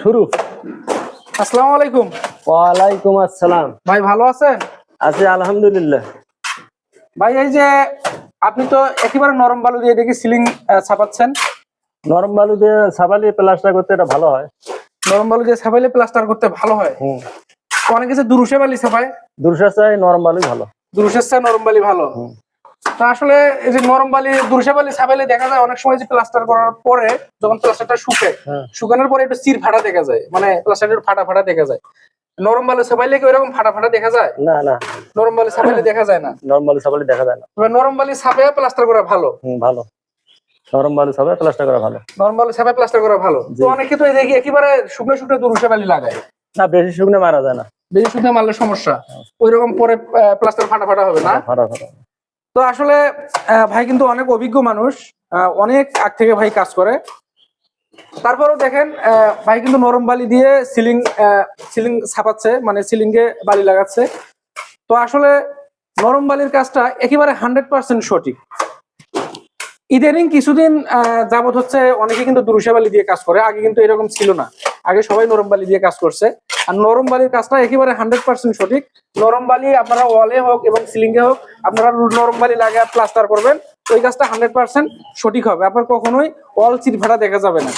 শুরু। আসসালামু আলাইকুম। ওয়ালাইকুম আসসালাম। ভাই ভালো আছেন? আছি আলহামদুলিল্লাহ। ভাই এই যে আপনি তো একেবারে নরম বালু দিয়ে দেখি সিলিং ছাপাচ্ছেন। নরম বালু দিয়ে ছাপালে প্লাস্টার করতে এটা ভালো হয়। নরম বালু দিয়ে ছাপাইলে প্লাস্টার করতে ভালো হয়। অনেকে যে দুরুষে বালি ছাপায়। দুরুষের চাই নরম বালুই ভালো। দুরুষের চাই নরম বালি ভালো। তো আসলে এই যে নরম বালি দুরুষে বালি ছাপাইলে দেখা যায় অনেক সময় যে প্লাস্টার করার পরে যখন প্লাস্টারটা শুকানোর পরে একটু চির ফাটা দেখা যায়, মানে প্লাস্টারের ফাটা ফাটা দেখা যায়। নরম বালু ছাপাইলে কি ওইরকম ফাটা ফাটা দেখা যায়? না না, নরম বালি ছাপাইলে দেখা যায় না। নরম বালু ছাপালে দেখা যায় না। তবে নরম বালি ছাপাইয়া প্লাস্টার করা ভালো। ভালো। নরম বালু ছাপালে প্লাস্টার করা ভালো। নরম বালু ছাপায় প্লাস্টার করা ভালো। তো অনেকে তো এই দেখি একেবারে শুকনো শুকনো দুরুষে বালি লাগায়। না, বেশি শুকনো মারা যায় না। বেশি শুকনো মারলে সমস্যা, ওইরকম পরে প্লাস্টার ফাটা ফাটা হবে না। ফাটা ফাটা। তো আসলে ভাই কিন্তু অনেক অভিজ্ঞ মানুষ, অনেক আগ থেকে ভাই কাজ করে। তারপরেও দেখেন ভাই কিন্তু নরম বালি দিয়ে সিলিং ছাপাচ্ছে, মানে সিলিং এ বালি লাগাচ্ছে। তো আসলে নরম বালির কাজটা একেবারে 100% সঠিক। ইদানিং কিছুদিন যাবত হচ্ছে অনেকে কিন্তু দুরুষে বালি দিয়ে কাজ করে, আগে কিন্তু এরকম ছিল না। আগে সবাই নরম বালি দিয়ে কাজ করছে। আর নরম বালির কাজটা একেবারে 100% সঠিক। নরম বালি আপনারা ওয়ালে হোক এবং সিলিং এ হোক আপনারা নরম বালি লাগিয়ে প্লাস্টার করবেন, ওই কাজটা 100% সঠিক হবে। আপনার কখনোই ওয়াল চিরফাটা দেখা যাবে না।